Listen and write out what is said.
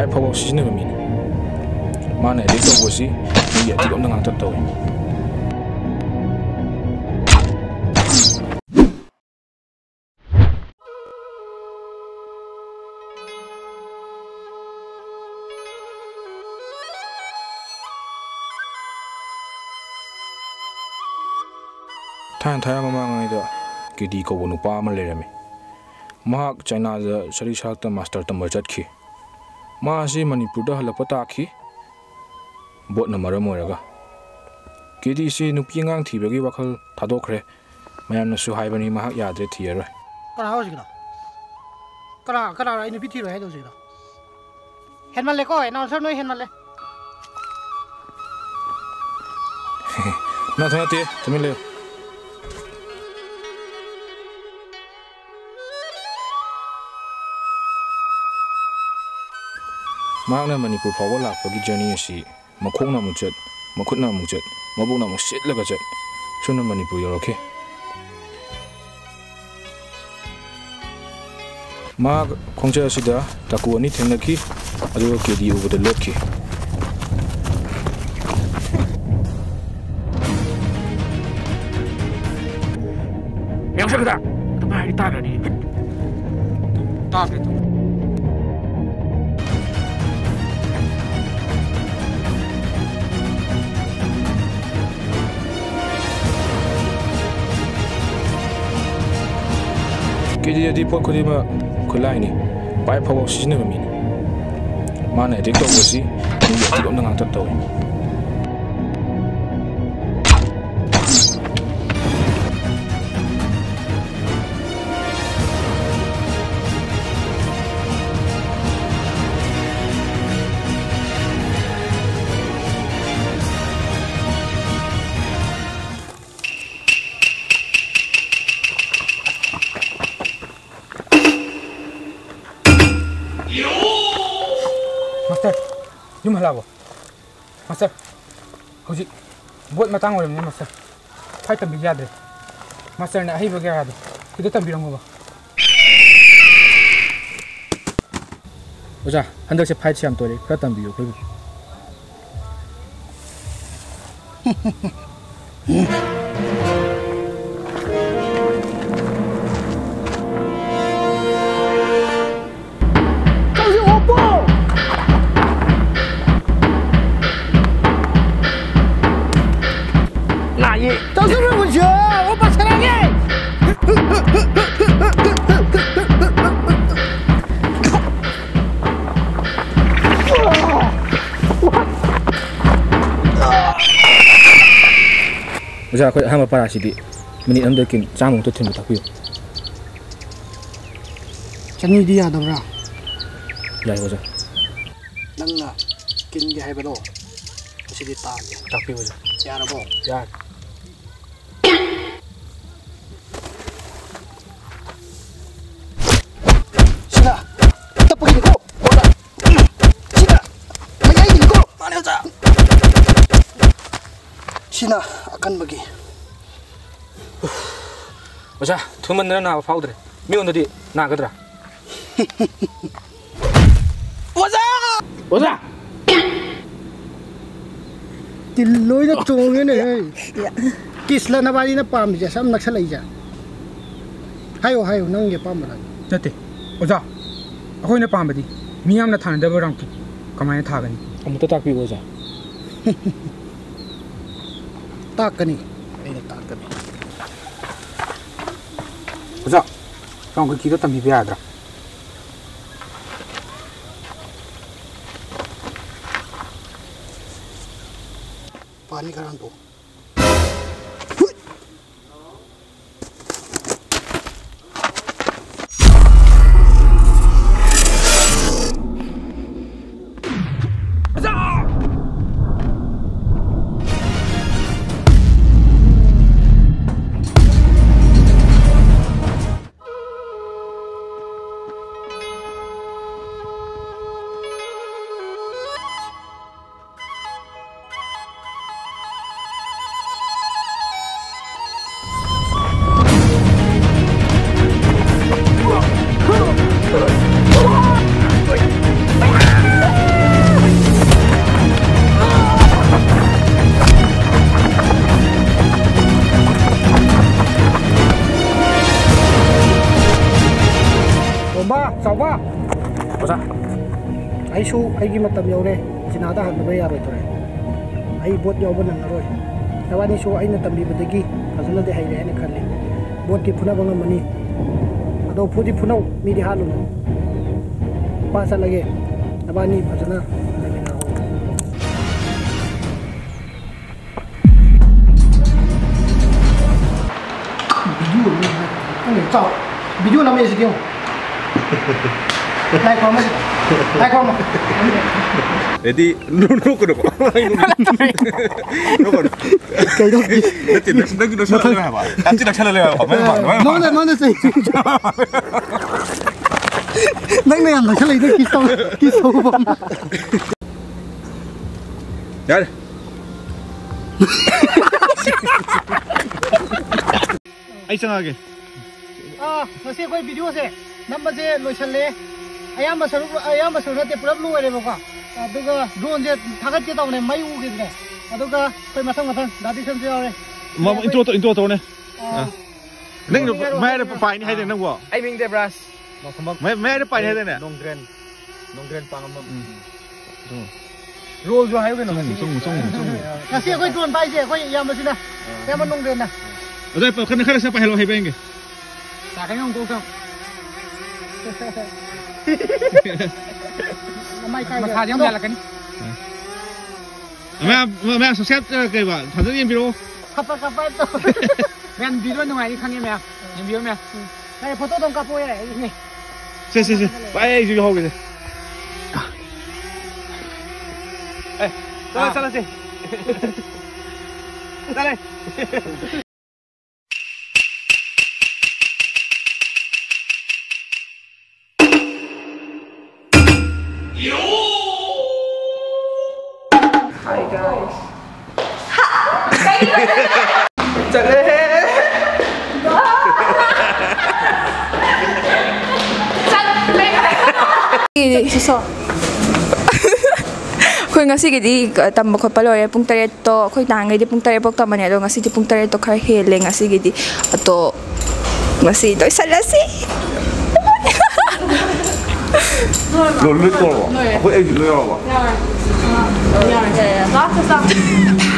Pipe ꯐꯥꯎꯕ ꯁꯤꯖꯤꯟꯅꯕ ꯃꯤꯅꯤ ꯃꯥꯅ ꯑꯦꯗꯤꯛ ꯇꯧꯕꯁꯤ ꯃꯤꯒꯤ ꯑꯦꯗꯤꯛ ꯑꯝꯇ ꯉꯥꯛꯇ ꯇꯧꯏ ꯊꯥꯏꯅ ꯃꯃꯥꯡꯉꯩꯗ ꯀꯦꯗꯤ ꯀꯧꯕ ꯅꯨꯄꯥ ꯑꯃ ꯂꯩꯔꯝꯃꯤ ꯃꯍꯥꯛ ꯆꯥꯏꯅꯥꯗ ꯁꯔꯤꯁꯥꯛꯇ ꯃꯥꯁꯇꯔ ꯇꯝꯕ ꯆꯠꯈꯤ ꯃꯥꯁꯤ ꯃꯅꯤꯄꯨꯔꯗ ꯍꯜꯂꯛꯄ ꯇꯥꯈꯤ ꯕꯣꯠꯅ ꯃꯔꯝ ꯑꯣꯏꯔꯒ ꯀꯦꯗꯤꯁꯤ ꯅꯨꯄꯤ ꯑꯉꯥꯡ ꯊꯤꯕꯒꯤ ꯋꯥꯈꯜ ꯊꯥꯗꯣꯛꯈ꯭ꯔꯦ ꯃꯌꯥꯝꯅꯁꯨ ꯍꯥꯏꯕꯅꯤ ꯃꯍꯥꯛ ꯌꯥꯗ꯭ꯔꯦ ꯊꯤꯔꯔꯣꯏ ꯀꯅꯥ ꯍꯧꯖꯤꯛꯀꯤꯗꯣ ꯀꯅꯥ ꯑꯩ ꯅꯨꯄꯤ ꯊꯤꯔꯣꯏ ꯍꯥꯏꯗꯣ ꯍꯧꯖꯤꯛꯀꯤꯗꯣ ꯍꯦꯟꯃꯜꯂꯦꯀꯣ ꯑꯦꯅꯥꯎꯟꯁꯔ ꯅꯣꯏ ꯍꯦꯟꯃꯜꯂꯦ ꯅꯠꯇꯦ ꯇꯨꯃꯤꯟ ꯂꯩꯌꯨ ꯃꯍꯥꯛꯅ ꯃꯅꯤꯄꯨꯔ ꯐꯥꯎꯕ ꯂꯥꯛꯄꯒꯤ ꯖꯔꯅꯤ ꯑꯁꯤ ꯃꯈꯣꯡꯅ ꯑꯃꯨꯛ ꯆꯠ ꯃꯈꯨꯠꯅ ꯑꯃꯨꯛ ꯆꯠ ꯃꯕꯨꯛꯅ ꯑꯃꯨꯛ ꯁꯤꯠꯂꯒ ꯆꯠ ꯁꯨꯝꯅ ꯃꯅꯤꯄꯨꯔ ꯌꯧꯔꯛꯈꯤ ꯃꯍꯥꯛ ꯈꯣꯡꯆꯠ ꯑꯁꯤꯗ ꯇꯀꯨ ꯑꯅꯤ ꯊꯦꯡꯅꯈꯤ ꯑꯗꯨꯒ ꯀꯦꯗꯤ ꯎꯕꯗ ꯂꯦꯞꯈꯤ ꯌꯥꯎꯁꯪꯗ ꯑꯗꯨꯃꯥꯏ ꯍꯥꯏꯗꯤ ꯇꯥꯈ꯭ꯔꯅꯤ ꯇꯥꯈ꯭ꯔꯦ ꯀꯦꯗꯤꯗꯗꯤ ꯄꯣꯠ ꯈꯨꯗꯤꯡꯃꯛ ꯈꯨꯠꯂꯥꯏꯅꯤ ꯄꯥꯏꯞ ꯐꯥꯎꯕ ꯁꯤꯖꯤꯟꯅꯕ ꯃꯤꯅꯤ ꯃꯥꯅ ꯑꯦꯗꯤꯛ ꯇꯧꯕꯁꯤ ꯃꯤꯒꯤ ꯑꯦꯗꯤꯛ ꯑꯝꯇ ꯉꯥꯛꯇ ꯇꯧꯏ Master, yum halabo. Master, hojik bot matang oram ne master. Phai tambi yadre. Master na ahi bagya yadu. Kida tambi rangoba. Oja, handak se phai chiam tori, kra tambi yo koi. Oja, koi hama para sidi. Minit amda kin chamung to thim takpiyo. Chani di yadabra. Yai oja. Nangna kin ge haibado. Sidi taage. Takpiyo oja. Yarabo. Yar. Sina. Tapagi ko. Oda. Sina. Mayai ko. Mane oja. Sina akan bagi. Oja, thuman na na faudre. Mi ondadi na gadra. Oja! Oja! Tilloy na chongin eh. Kisla na bali na pam ja sam naksalay ja. Hayo nang ye pam ra. Nate. Oja. Akoi na pambadi. Miyam na thanadaba ram ki. Kamai na thagani. Amuta takpiyo oja. Takani. Ay takani. Oja. Kang ko kida tambi yadra. Pani karan to. ꯑꯩꯁꯨ ꯑꯩꯒꯤ ꯃꯇꯝ ꯌꯧꯔꯦ ꯆꯤꯅꯥꯗ ꯍꯟꯅꯕ ꯌꯥꯔꯣꯏꯗꯣꯔꯦ ꯑꯩ boat ꯌꯧꯕ ꯅꯪꯉꯔꯣꯏ ꯅꯕꯥꯅꯤꯁꯨ ꯑꯩꯅ ꯇꯝꯕꯤꯕꯗꯒꯤ ꯐꯖꯅꯗꯤ ꯍꯩꯔꯦ ꯍꯥꯏꯅ ꯈꯜꯂꯤ ꯕꯣꯠꯀꯤ ꯐꯨꯅꯕ ꯉꯝꯃꯅꯤ ꯑꯗꯣ ꯐꯨꯗꯤ ꯐꯨꯅꯧ ꯃꯤꯗꯤ ꯍꯥꯠꯂꯨꯅꯨ ꯄꯥ ꯆꯠꯂꯒꯦ ꯅꯕꯥꯅꯤ ꯐꯖꯅ ꯂꯩꯃꯤꯟꯅꯍꯧ ꯚꯤꯗꯤꯑꯣ ꯅꯝꯃꯦ ꯁꯤꯗꯤ ꯂꯥꯏꯛ ꯈꯣꯝꯃ ꯂꯥꯏꯛ ꯈꯣꯝꯃ Jadi nunggu dulu. ꯀꯩꯗꯧ Nanti nak salah apa? Nanti nak salah apa? ꯅꯉꯣꯟꯗ ꯆꯩ ꯅꯪꯅ ꯌꯥꯝ ꯅꯛꯁꯜꯂꯛꯏꯗ ꯀꯤꯁ ꯇꯧꯕ Yar. Ay changage. ꯉꯁꯤ ꯑꯩꯈꯣꯏ ꯚꯤꯗꯤꯑꯣꯁꯦ ꯅꯝꯕꯁꯦ ꯂꯣꯏꯁꯜꯂꯦ ꯑꯌꯥꯝꯕ ꯁꯔꯨꯛ ꯅꯠꯇꯦ ꯄꯨꯂꯞ ꯂꯣꯏꯔꯦꯕꯀꯣ ꯑꯗꯨꯒ ꯗ꯭ꯔꯣꯟꯁꯦ ꯊꯥꯒꯠꯀꯦ ꯇꯧꯕꯅꯦ ꯃꯩ ꯎꯈꯤꯗ꯭ꯔꯦ ꯑꯗꯨꯒ ꯑꯩꯈꯣꯏ ꯃꯊꯪ ꯗꯥꯗꯤꯁꯟꯁꯨ ꯌꯥꯎꯔꯦ Intro tawne. Nang mai da pai ni haideng nang bo. Ai ming de brush. Mai da pai haideng ne. Nongren pangam. Roll jo hayo keno. ꯉꯁꯤ ꯑꯩꯈꯣꯏ ꯗ꯭ꯔꯣꯟ ꯄꯥꯏꯁꯦ ꯑꯩꯈꯣꯏ ꯏꯌꯥꯝꯕꯁꯤꯅ ꯏꯌꯥꯝꯕ ꯅꯣꯡꯗ꯭ꯔꯦꯟꯅ Adai pa kana khara sa pa hello haibenge. Sa kanyang gokam. ꯃꯥꯏ ꯀꯥꯏ Masah yang lalakani. Ma subscribe kai ba. Thadani yem biro. ꯀꯞꯄ ꯇꯧ Men video nungai khangye me. Yem video me. ꯅꯪ photo ꯑꯗꯨꯝ ꯀꯥꯞꯄꯣ ꯌꯥꯏ ꯑꯩ Se. Pai ju hoge. Sala se. Dale. Hi guys. Khoi ngasigidi tamba khotpa lore pung 8 to khoi tangay pung 8 pok tamane ado ngasi pung 8 to khar hele ngasigidi ato ngasi to salasi Lo lu to. Aku eh lu ya ba. ya